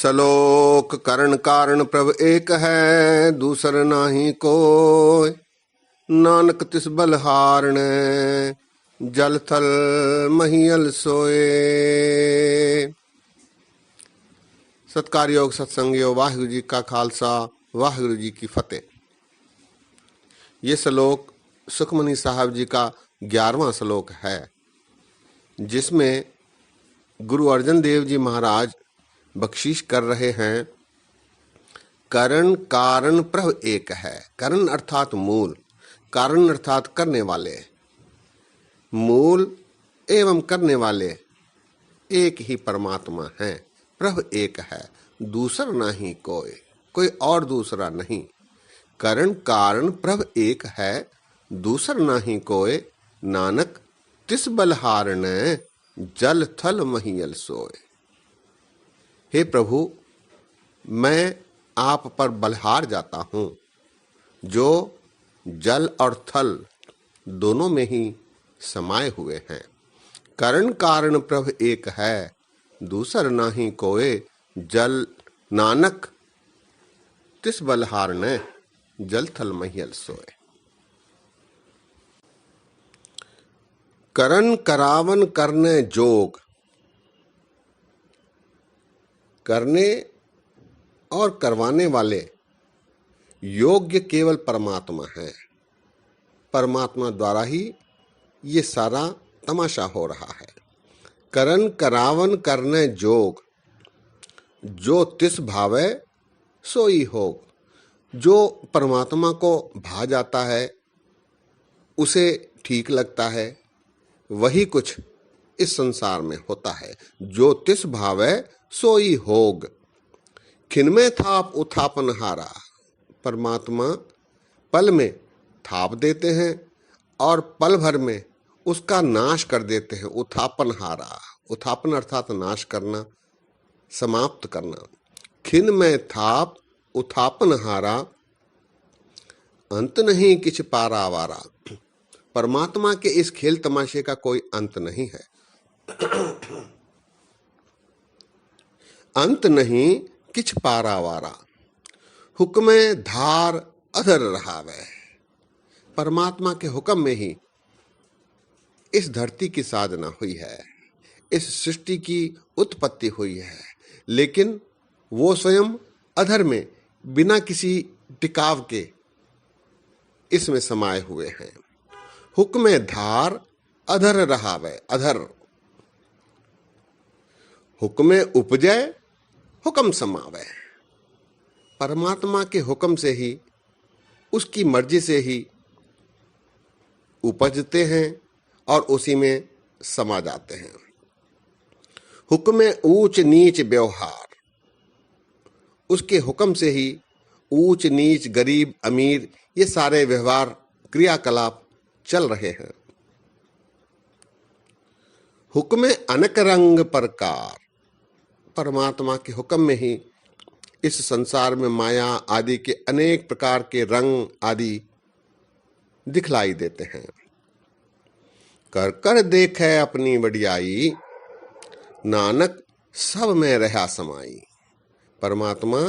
सलोक करण कारण प्रभ एक है, दूसर नाही कोय। नानक तिस बलहारण, जल थल महियल सोए। सत्कार योग सत्संग योग, वाहिगुरु जी का खालसा वाहिगुरु जी की फतेह। ये श्लोक सुखमनी साहब जी का 11वां श्लोक है, जिसमें गुरु अर्जन देव जी महाराज बख्शीश कर रहे हैं। करण कारण प्रभ एक है। करण अर्थात मूल, कारण अर्थात करने वाले, मूल एवं करने वाले एक ही परमात्मा है। प्रभ एक है, दूसरा नहीं कोई, कोई और दूसरा नहीं। करण कारण प्रभ एक है, दूसरा नहीं कोई। नानक तिस बलहारण, जल थल महियल सोए। हे प्रभु, मैं आप पर बलहार जाता हूँ, जो जल और थल दोनों में ही समाये हुए हैं। करण कारण प्रभ एक है, दूसर नाही कोय। जल नानक तिस बलहारण, जल थल महियल सोए। करण करावन करने जोग। करने और करवाने वाले योग्य केवल परमात्मा है। परमात्मा द्वारा ही ये सारा तमाशा हो रहा है। करण करावन करने जोग, जो तिस भावे सोई होग। जो परमात्मा को भा जाता है, उसे ठीक लगता है, वही कुछ इस संसार में होता है। जो तिस भावे सोई होग। खिनमें थाप उथापन हारा। परमात्मा पल में थाप देते हैं और पल भर में उसका नाश कर देते हैं। उथापन हारा, उथापन अर्थात नाश करना, समाप्त करना। खिन में थाप उथापन हारा, अंत नहीं किछ पारावारा। परमात्मा के इस खेल तमाशे का कोई अंत नहीं है। अंत नहीं किछ पारावारा। हुक्मे धार अधर रहावे। परमात्मा के हुक्म में ही इस धरती की साधना हुई है, इस सृष्टि की उत्पत्ति हुई है, लेकिन वो स्वयं अधर में बिना किसी टिकाव के इसमें समाये हुए हैं। हुक्मे धार अधर रहावे। अधर हुक्मे उपजय हुक्म समावे। परमात्मा के हुक्म से ही, उसकी मर्जी से ही उपजते हैं और उसी में समा जाते हैं। हुक्मे ऊंच नीच व्यवहार। उसके हुक्म से ही ऊंच नीच, गरीब अमीर, ये सारे व्यवहार क्रियाकलाप चल रहे हैं। हुक्मे अनक रंग प्रकार। परमात्मा के हुक्म में ही इस संसार में माया आदि के अनेक प्रकार के रंग आदि दिखलाई देते हैं। कर कर देखे अपनी वडियाई, नानक सब में रहा समाई। परमात्मा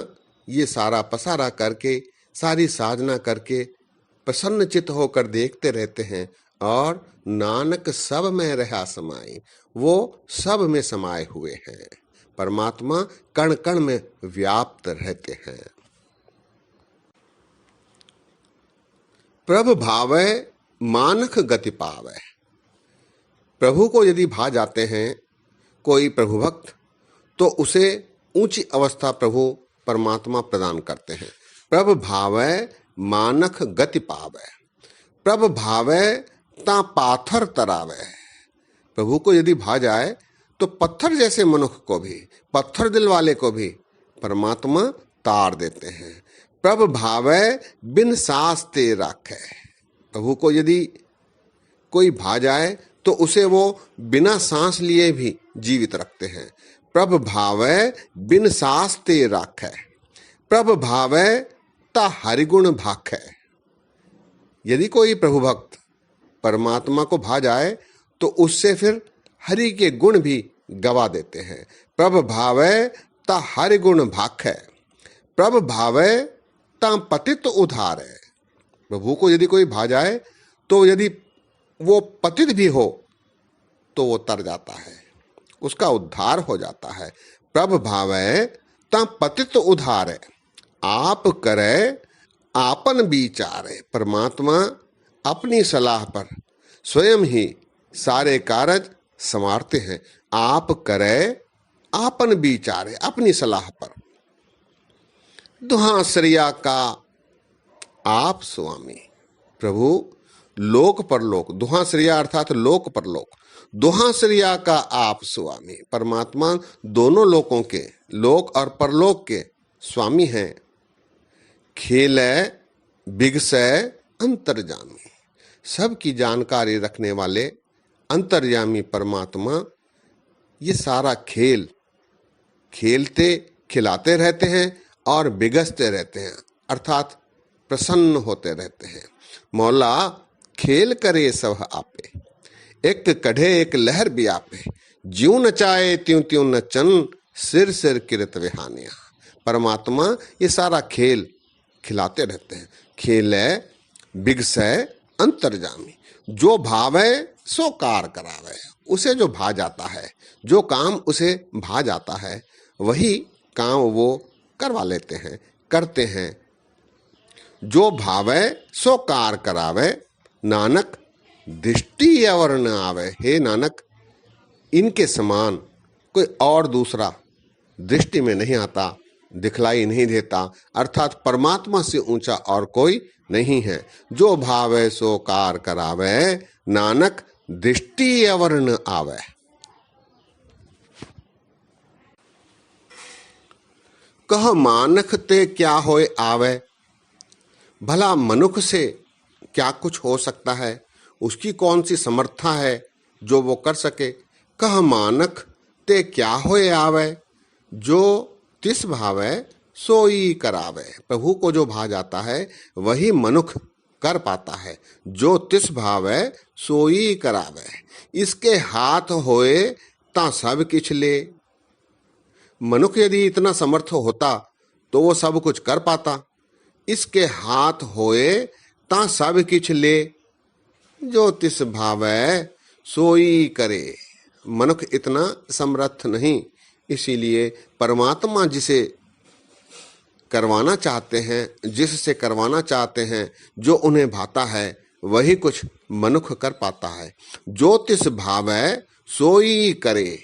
ये सारा पसारा करके, सारी साधना करके प्रसन्न चित्त होकर देखते रहते हैं और नानक सब में रहा समाई। वो सब में समाये हुए हैं। परमात्मा कण कण में व्याप्त रहते हैं। प्रभ भावे मानख गति पावे। प्रभु को यदि भा जाते हैं कोई प्रभु भक्त, तो उसे ऊंची अवस्था प्रभु परमात्मा प्रदान करते हैं। प्रभ भावे मानख गति पावे। प्रभ भावे ता पाथर तरावे। प्रभु को यदि भा जाए तो पत्थर जैसे मनुष्य को भी, पत्थर दिल वाले को भी परमात्मा तार देते हैं। प्रभ भावे बिन सास ते राखे। प्रभु को यदि कोई भा जाए तो उसे वो बिना सांस लिए भी जीवित रखते हैं। प्रभ भावे बिन सास ते राखे। प्रभ भावे ता हरिगुण भाखे। यदि कोई प्रभु भक्त परमात्मा को भा जाए तो उससे फिर हरि के गुण भी गवा देते हैं। प्रभ भावे ता हरि गुण भाख है, प्रभ भावे ता पतित उधार है। प्रभु को यदि कोई भा जाए तो यदि वो पतित भी हो तो वो तर जाता है, उसका उद्धार हो जाता है। प्रभ भावे ता पतित उधार है, आप करे आपन विचार है। परमात्मा अपनी सलाह पर स्वयं ही सारे कार्य संवारते हैं। आप करे आपन विचार है, अपनी सलाह पर। दुहाश्रिया का आप स्वामी। प्रभु लोक परलोक, दुहाश्रिया अर्थात लोक परलोक, दुहाश्रिया का आप स्वामी। परमात्मा दोनों लोकों के, लोक और परलोक के स्वामी हैं। खेलै बिगसै अंतर्जामी, सबकी जानकारी रखने वाले अंतर्यामी परमात्मा ये सारा खेल खेलते खिलाते रहते हैं और बिगसते रहते हैं, अर्थात प्रसन्न होते रहते हैं। मौला खेल करे सब आपे, एक कढ़े एक लहर भी आपे, ज्यों नचाए त्यों त्यों नचन, सिर सिर किरत विहानिया। परमात्मा ये सारा खेल खिलाते रहते हैं। खेलै बिगसै अंतर्जामी, जो भावे सो कार करावे। उसे जो भा जाता है, जो काम उसे भा जाता है, वही काम वो करवा लेते हैं, करते हैं। जो भावे सो कार करावे, नानक दृष्टि अवर न आवे। हे नानक, इनके समान कोई और दूसरा दृष्टि में नहीं आता, दिखलाई नहीं देता, अर्थात परमात्मा से ऊंचा और कोई नहीं है। जो भावे सो कार करावे, नानक दृष्टि अवर न आवे। कह मानख ते क्या होए आवे, भला मनुख से क्या कुछ हो सकता है, उसकी कौन सी समर्था है जो वो कर सके। कह मानख ते क्या होए आवे, जो तिस भावे सोई करावे। प्रभु को जो भा जाता है वही मनुख कर पाता है, जो तिस भावे सोई करावे। इसके हाथ होए ता सब किछ ले। मनुख यदि इतना समर्थ होता तो वो सब कुछ कर पाता। इसके हाथ होए ता सब किछ ले, जो तिस भावे सोई करे। मनुख इतना समर्थ नहीं, इसीलिए परमात्मा जिसे करवाना चाहते हैं, जिससे करवाना चाहते हैं, जो उन्हें भाता है वही कुछ मनुख कर पाता है। जो तिस भावे सोई करे,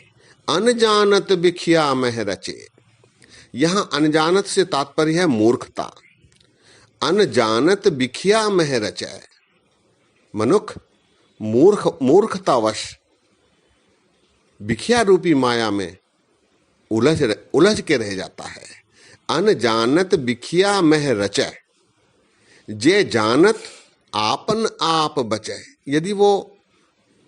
अनजानत बिखिया मह रचे। यहां अनजानत से तात्पर्य है मूर्खता। अनजानत बिखिया मह रचे, मनुख मूर्खतावश बिखिया रूपी माया में उलझ के रह जाता है। अनजानत बिखिया मह रचय, जे जानत आपन आप बचे। यदि वो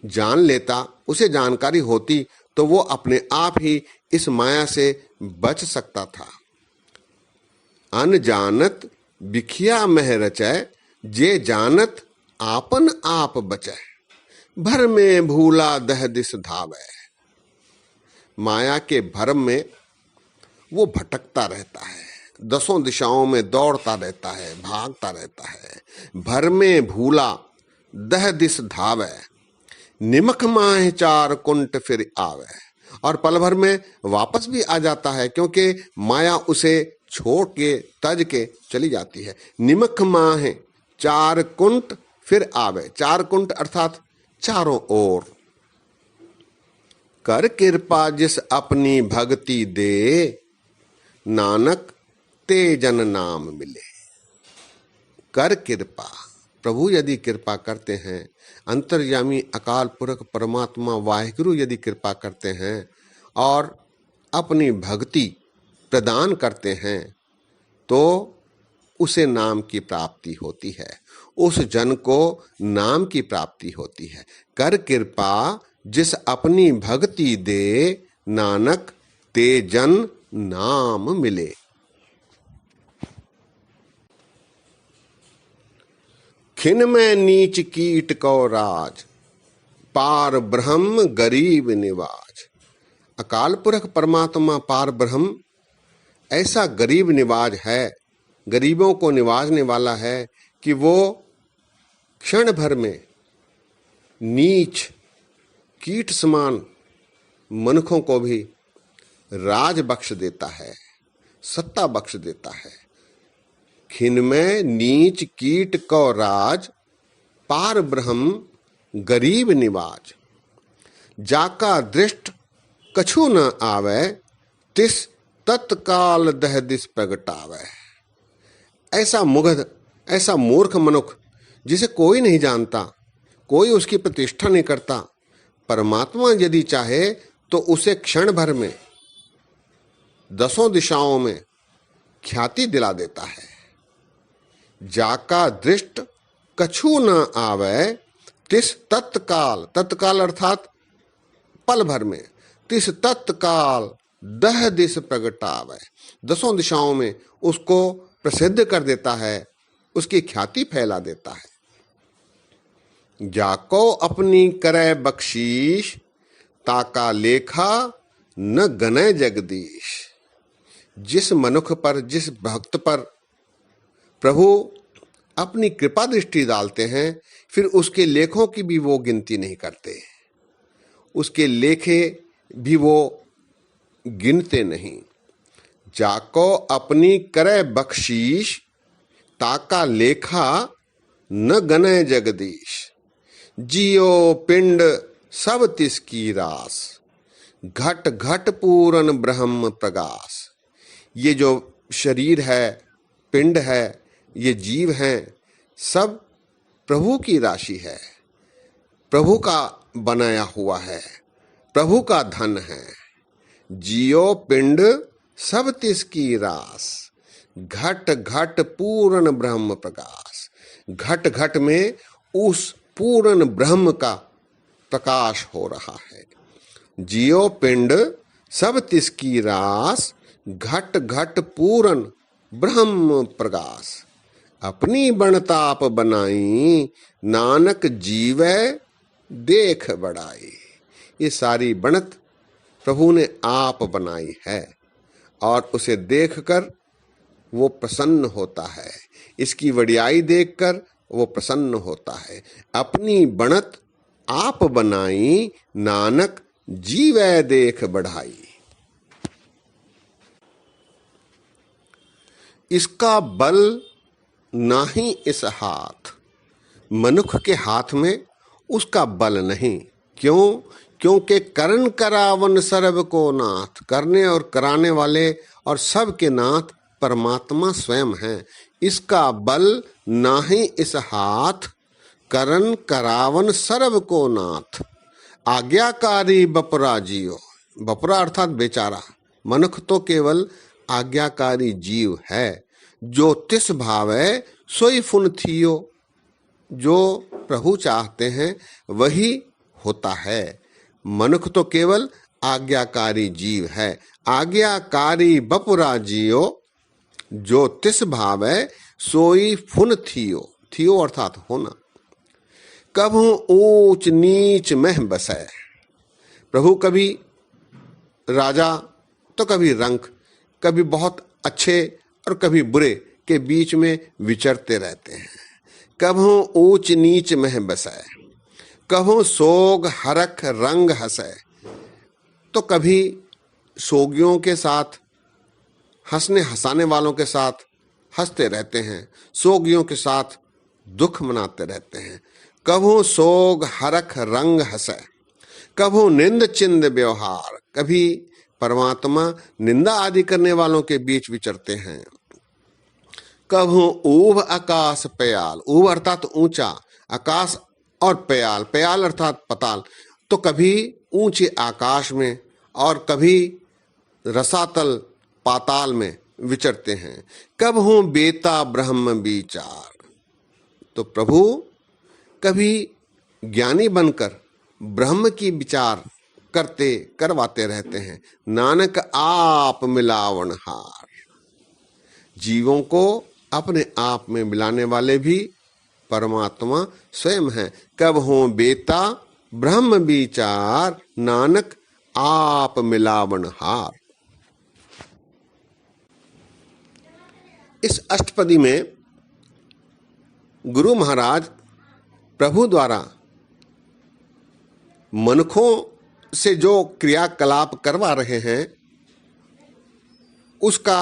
जान लेता, उसे जानकारी होती, तो वो अपने आप ही इस माया से बच सकता था। अनजानत बिखिया मह रचय, जे जानत आपन आप बचे। भर में भूला दह दिस धावे। माया के भरम में वो भटकता रहता है, दसों दिशाओं में दौड़ता रहता है, भागता रहता है। भर में भूला दह दिस धावे, निमक माह चार कुंट फिर आवे। और पल भर में वापस भी आ जाता है, क्योंकि माया उसे छोड़ के तज के चली जाती है। निमक माह चार कुंट फिर आवे। चार कुंट अर्थात चारों ओर। कर कृपा जिस अपनी भक्ति दे, नानक ते जन नाम मिले। कर कृपा, प्रभु यदि कृपा करते हैं, अंतर्यामी अकाल पुरख परमात्मा वाहिगुरु यदि कृपा करते हैं और अपनी भक्ति प्रदान करते हैं, तो उसे नाम की प्राप्ति होती है, उस जन को नाम की प्राप्ति होती है। कर कृपा जिस अपनी भक्ति दे, नानक ते जन नाम मिले। खिन में नीच कीट को राज, पार ब्रह्म गरीब निवाज। अकाल पुरख परमात्मा पार ब्रह्म ऐसा गरीब निवाज है, गरीबों को निवाजने वाला है कि वो क्षण भर में नीच कीट समान मनुष्यों को भी राज बख्श देता है, सत्ता बख्श देता है। खिन में नीच कीट को राज, पार ब्रह्म गरीब निवाज। जाका दृष्ट कछु न आवे, तिस तत्काल दह दिस प्रगटावे। ऐसा मुग्ध, ऐसा मूर्ख मनुष्य जिसे कोई नहीं जानता, कोई उसकी प्रतिष्ठा नहीं करता, परमात्मा यदि चाहे तो उसे क्षण भर में 10 दिशाओं में ख्याति दिला देता है। जाका दृष्ट कछु न आवे, तिस तत्काल, तत्काल अर्थात पल भर में, तिस तत्काल दह दिस प्रगटावे, 10 दिशाओं में उसको प्रसिद्ध कर देता है, उसकी ख्याति फैला देता है। जाको अपनी करे बख्शीश, ताका लेखा न गने जगदीश। जिस मनुष्य पर, जिस भक्त पर प्रभु अपनी कृपा दृष्टि डालते हैं, फिर उसके लेखों की भी वो गिनती नहीं करते, उसके लेखे भी वो गिनते नहीं। जाको अपनी करे बख्शीश, ताका लेखा न गने जगदीश। जियो पिंड सब तिसकी रास, घट घट पूरन ब्रह्म प्रगास। ये जो शरीर है, पिंड है, ये जीव हैं, सब प्रभु की राशि है, प्रभु का बनाया हुआ है, प्रभु का धन है। जियो पिंड सब तिसकी रास, घट घट पूर्ण ब्रह्म प्रकाश। घट घट में उस पूर्ण ब्रह्म का प्रकाश हो रहा है। जियो पिंड सब तिसकी रास, घट घट पूर्ण ब्रह्म प्रकाश। अपनी बनताप बनाई, नानक जीवै देख बड़ाई। ये सारी बनत प्रभु ने आप बनाई है और उसे देखकर वो प्रसन्न होता है, इसकी वडियाई देखकर वो प्रसन्न होता है। अपनी बनत आप बनाई, नानक जीवै देख बढ़ाई। इसका बल नाही इस हाथ, मनुष्य के हाथ में उसका बल नहीं। क्यों? क्योंकि करन करावन सर्व को नाथ, करने और कराने वाले और सब के नाथ परमात्मा स्वयं हैं। इसका बल नाही इस हाथ, करन करावन सर्व को नाथ। आज्ञाकारी बपुरा जियो, बपुरा अर्थात बेचारा, मनुष्य तो केवल आज्ञाकारी जीव है। जो तिस भावे सोई फुन थियो, जो प्रभु चाहते हैं वही होता है। मनुष्य तो केवल आज्ञाकारी जीव है। आज्ञाकारी बपुरा जियो, जो तिस भावे सोई फुन थियो, थियो अर्थात होना। कभू ऊंच नीच मह बसै, प्रभु कभी राजा तो कभी रंक, कभी बहुत अच्छे और कभी बुरे के बीच में विचरते रहते हैं। कभू ऊंच नीच मह बसै, कभू सोग हरख रंग हंसै। तो कभी सोगियों के साथ, हंसने हंसाने वालों के साथ हंसते रहते हैं, सोगियों के साथ दुख मनाते रहते हैं। कभू सोग हरख रंग हंसै, कभू निंद चिंद व्यवहार, कभी परमात्मा निंदा आदि करने वालों के बीच विचरते हैं। कभू ऊभ आकाश पयाल, ऊभ अर्थात ऊंचा, आकाश और पयाल, पयाल अर्थात पताल। तो कभी ऊंचे आकाश में और कभी रसातल पाताल में विचरते हैं। कभू बेता ब्रह्म विचार, तो प्रभु कभी ज्ञानी बनकर ब्रह्म की विचार करते करवाते रहते हैं। नानक आप मिलावन हार, जीवों को अपने आप में मिलाने वाले भी परमात्मा स्वयं हैं। कब हो बेता ब्रह्म विचार, नानक आप मिलावन हार। इस अष्टपदी में गुरु महाराज प्रभु द्वारा मनुष्यों से जो क्रियाकलाप करवा रहे हैं उसका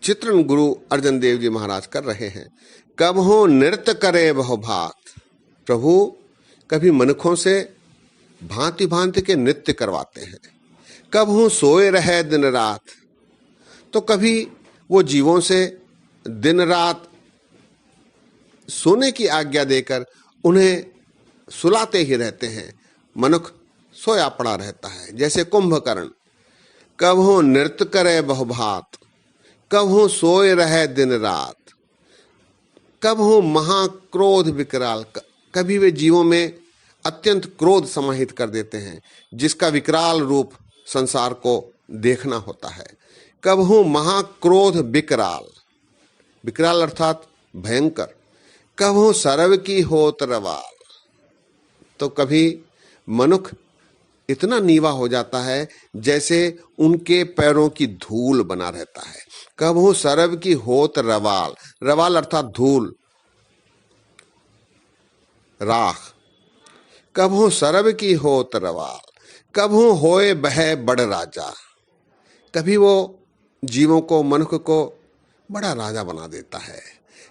चित्रण गुरु अर्जन देव जी महाराज कर रहे हैं। कब हो नृत्य करे बहु भात, प्रभु कभी मनुष्यों से भांति भांति के नृत्य करवाते हैं। कब हो सोए रहे दिन रात, तो कभी वो जीवों से दिन रात सोने की आज्ञा देकर उन्हें सुलाते ही रहते हैं। मनुष्य सोया पड़ा रहता है, जैसे कुंभकर्ण। कब हो नृत्य करे बहु भात, कब हो सोए रहे दिन रात, कब हो महाक्रोध विकराल, कभी वे जीवों में अत्यंत क्रोध समाहित कर देते हैं जिसका विकराल रूप संसार को देखना होता है। कब हो महाक्रोध विकराल, विकराल अर्थात भयंकर। कब हो सर्व की होत रवाल, तो कभी मनुष्य इतना नीवा हो जाता है जैसे उनके पैरों की धूल बना रहता है। कब हो सर्व की होत रवाल, रवाल अर्थात धूल, राख। कब हो सर्व की होत रवाल, कब हो होए बह बड़ राजा, कभी वो जीवों को, मनुष्य को बड़ा राजा बना देता है।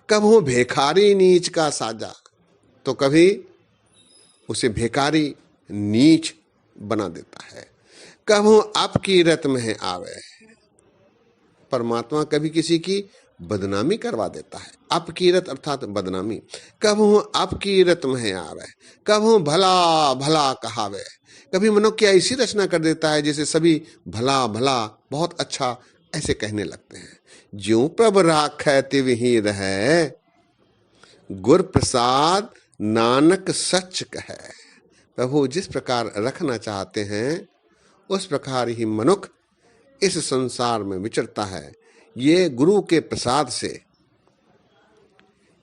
कब हो भेखारी नीच का साजा, तो कभी उसे भेखारी नीच बना देता है। कब हो आपकी रत में आवे, परमात्मा कभी किसी की बदनामी करवा देता है। अपकीरत अर्थात बदनामी। कब हो आपकी रत में आवे, कब हो भला भला कहावे, कभी मनुष्य ऐसी रचना कर देता है जिसे सभी भला भला, बहुत अच्छा ऐसे कहने लगते हैं। ज्यों प्रभ राखै तिवहि रहै, गुर प्रसाद नानक सच कहे। प्रभु जिस प्रकार रखना चाहते हैं उस प्रकार ही मनुष्य इस संसार में विचरता है। ये गुरु के प्रसाद से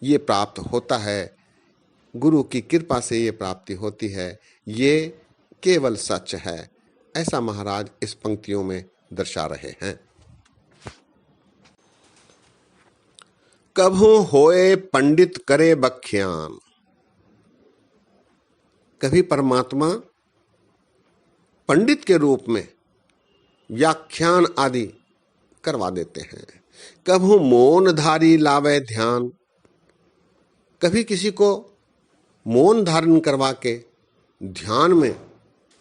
ये प्राप्त होता है, गुरु की कृपा से ये प्राप्ति होती है, ये केवल सच है। ऐसा महाराज इस पंक्तियों में दर्शा रहे हैं। कभू होए पंडित करे बख्यान, कभी परमात्मा पंडित के रूप में व्याख्यान आदि करवा देते हैं। कभू मौन धारी लावे ध्यान, कभी किसी को मौन धारण करवा के ध्यान में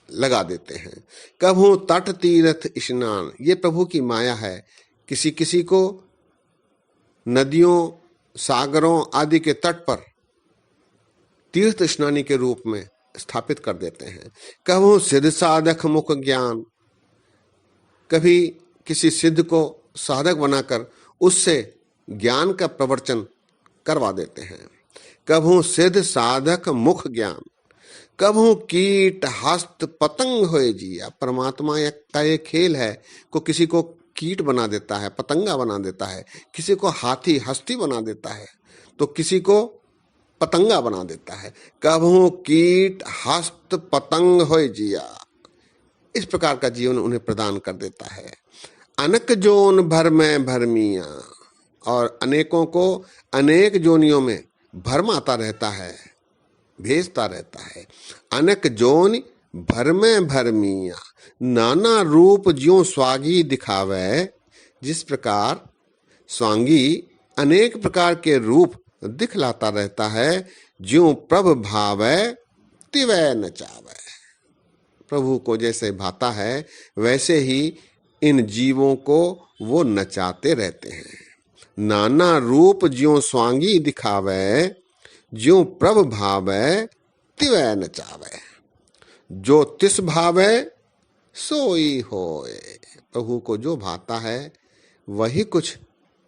लगा देते हैं। कभू तट तीर्थ स्नान, ये प्रभु की माया है। किसी किसी को नदियों, सागरों आदि के तट पर तीर्थ स्नानी के रूप में स्थापित कर देते हैं। कभू सिद्ध साधक मुख ज्ञान, कभी किसी सिद्ध को साधक बनाकर उससे ज्ञान का प्रवचन करवा देते हैं। कभू सिद्ध साधक मुख ज्ञान, कभू कीट हस्त पतंग होए जिया, परमात्मा का ये खेल है को किसी को कीट बना देता है, पतंगा बना देता है, किसी को हाथी हस्ती बना देता है, तो किसी को पतंगा बना देता है। कभू कीट हस्त पतंग होए जिया, इस प्रकार का जीवन उन्हें प्रदान कर देता है। अनक जोन भर में भरमिया, और अनेकों को अनेक जोनियों में भरम आता रहता है, भेजता रहता है। अनक जोन भर में भरमिया, नाना रूप ज्यों स्वांगी दिखावे, जिस प्रकार स्वांगी अनेक प्रकार के रूप दिखलाता रहता है। ज्यों प्रभ भावे तिवै नचावे, प्रभु को जैसे भाता है वैसे ही इन जीवों को वो नचाते रहते हैं। नाना रूप ज्यों स्वांगी दिखावे, ज्यों प्रभ भावे तिवै नचावे, जो तिस भावे सोई होए, प्रभु को जो भाता है वही कुछ,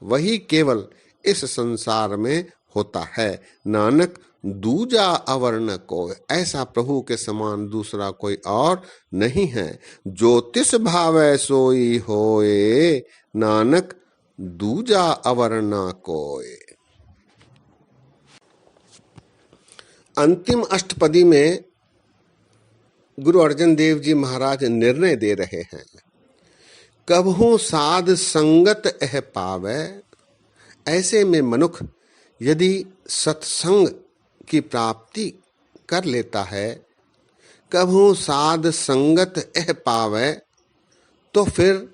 वही केवल इस संसार में होता है। नानक दूजा अवर न कोय, ऐसा प्रभु के समान दूसरा कोई और नहीं है। जो तिस भावै सोई होए, नानक दूजा अवर न कोय। अंतिम अष्टपदी में गुरु अर्जन देव जी महाराज निर्णय दे रहे हैं। कबहू साध संगत एह पावे, ऐसे में मनुष्य यदि सत्संग की प्राप्ति कर लेता है, कभू साध संगत एह पावे, तो फिर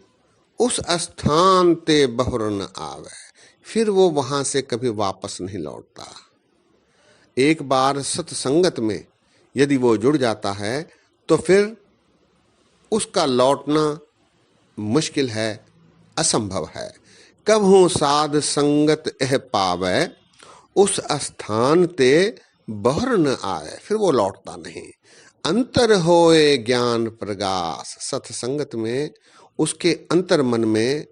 उस स्थान ते बहुर न आवे, फिर वो वहां से कभी वापस नहीं लौटता। एक बार सत्संगत में यदि वो जुड़ जाता है तो फिर उसका लौटना मुश्किल है, असंभव है। कभू साध संगत एह पावे, उस स्थान ते बहुर न आए, फिर वो लौटता नहीं। अंतर होए ज्ञान प्रगास, सत्संगत में उसके अंतर मन में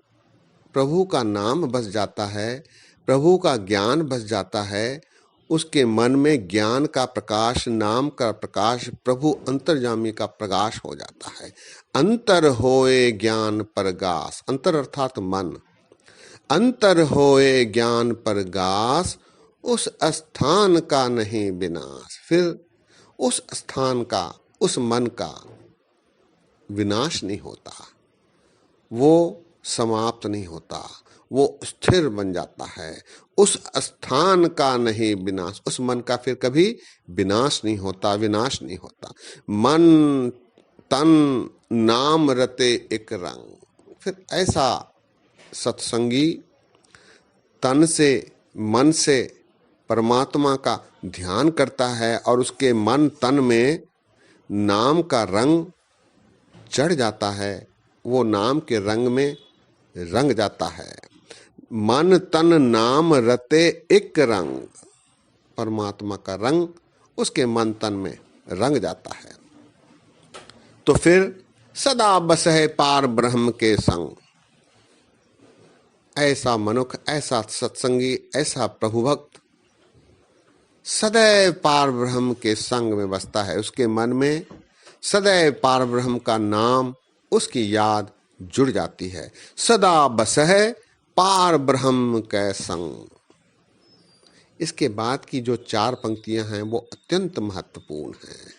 प्रभु का नाम बस जाता है, प्रभु का ज्ञान बस जाता है। उसके मन में ज्ञान का प्रकाश, नाम का प्रकाश, प्रभु अंतर्यामी का प्रकाश हो जाता है। अंतर होए ज्ञान प्रगास, अंतर अर्थात मन, अंतर होए ज्ञान प्रगास, उस स्थान का नहीं विनाश, फिर उस स्थान का, उस मन का विनाश नहीं होता, वो समाप्त नहीं होता, वो स्थिर बन जाता है। उस स्थान का नहीं विनाश, उस मन का फिर कभी विनाश नहीं होता, विनाश नहीं होता। मन तन नाम रते एक रंग, फिर ऐसा सत्संगी तन से, मन से परमात्मा का ध्यान करता है और उसके मन तन में नाम का रंग चढ़ जाता है, वो नाम के रंग में रंग जाता है। मन तन नाम रते एक रंग, परमात्मा का रंग उसके मन तन में रंग जाता है, तो फिर सदा बस है पार ब्रह्म के संग। ऐसा मनुष्य, ऐसा सत्संगी, ऐसा प्रभु भक्त सदैव पार ब्रह्म के संग में बसता है। उसके मन में सदैव पार ब्रह्म का नाम, उसकी याद जुड़ जाती है। सदा बस है पार ब्रह्म के संग। इसके बाद की जो 4 पंक्तियां हैं वो अत्यंत महत्वपूर्ण हैं,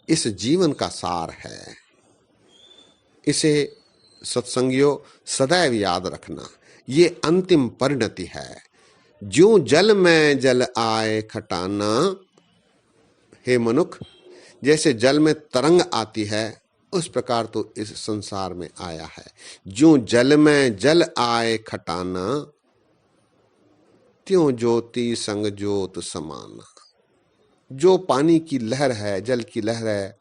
इस जीवन का सार है। इसे सत्संगियों सदैव याद रखना, ये अंतिम परिणति है। ज्यों जल में जल आए खटाना, हे मनुष्य, जैसे जल में तरंग आती है उस प्रकार तो इस संसार में आया है। ज्यों जल में जल आए खटाना, त्यों ज्योति संग ज्योत समाना। जो पानी की लहर है, जल की लहर है,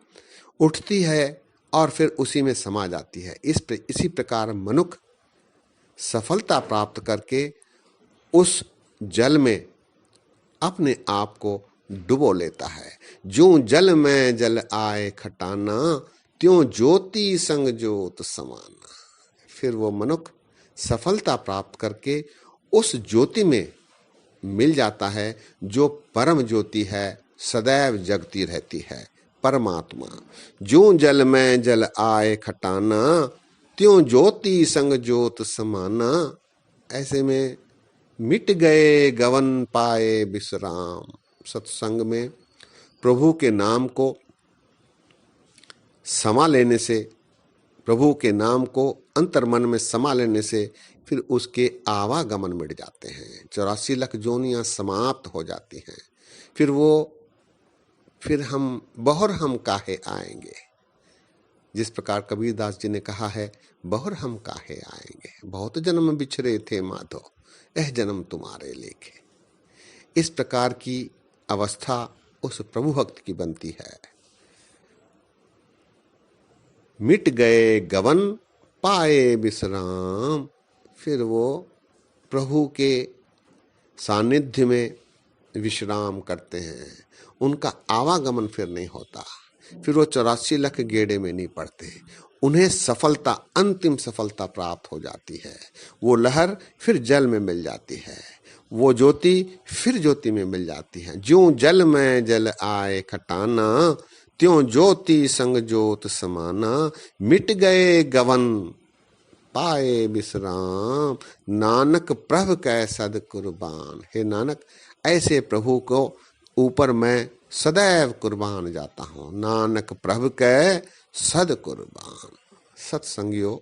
उठती है और फिर उसी में समा जाती है। इसी प्रकार मनुष्य सफलता प्राप्त करके उस जल में अपने आप को डुबो लेता है। ज्यों जल में जल आए खटाना, त्यों ज्योति संग ज्योत समाना। फिर वो मनुष्य सफलता प्राप्त करके उस ज्योति में मिल जाता है जो परम ज्योति है, सदैव जगती रहती है, परमात्मा। ज्यों जल में जल आए खटाना, त्यों ज्योति संग ज्योत समाना। ऐसे में मिट गए गवन पाए विश्राम। सत्संग में प्रभु के नाम को समा लेने से, प्रभु के नाम को अंतर्मन में समा लेने से फिर उसके आवागमन मिट जाते हैं। 84 लाख जोनियां समाप्त हो जाती हैं। फिर हम बहुर हम काहे आएंगे। जिस प्रकार कबीरदास जी ने कहा है, बहुर हम काहे आएंगे, बहुत जन्म बिछरे थे माधो, यह जन्म तुम्हारे लेखे। इस प्रकार की अवस्था उस प्रभु भक्त की बनती है। मिट गए गवन पाए विश्राम, फिर वो प्रभु के सानिध्य में विश्राम करते हैं, उनका आवागमन फिर नहीं होता। फिर वो 84 लाख गेड़े में नहीं पड़ते, उन्हें सफलता, अंतिम सफलता प्राप्त हो जाती है। वो लहर फिर जल में मिल जाती है, वो ज्योति फिर ज्योति में मिल जाती है। ज्यों जल में जल आए खटाना, त्यों ज्योति संग ज्योत समाना। मिट गए गवन पाए विश्राम, नानक प्रभु कै सद कुर्बान। हे नानक, ऐसे प्रभु को ऊपर मैं सदैव कुर्बान जाता हूँ। नानक प्रभु कै सद कुर्बान। सत्संगियों,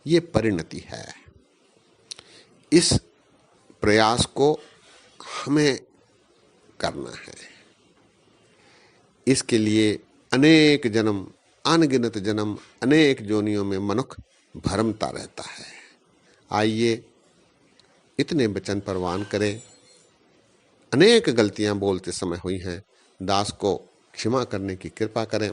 ये परिणति है। इस प्रयास को हमें करना है। इसके लिए अनेक जन्म, अनगिनत जन्म, अनेक योनियों में मनुष्य भरमता रहता है। आइए इतने वचन परवान करें। अनेक गलतियां बोलते समय हुई हैं, दास को क्षमा करने की कृपा करें।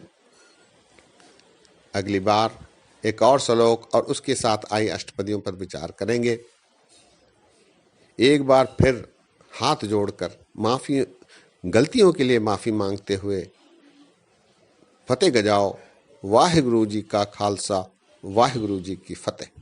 अगली बार एक और श्लोक और उसके साथ आई अष्टपदियों पर विचार करेंगे। एक बार फिर हाथ जोड़कर गलतियों के लिए माफी मांगते हुए फतेह गजाओ। वाहिगुरु जी का खालसा, वाहिगुरु जी की फतेह।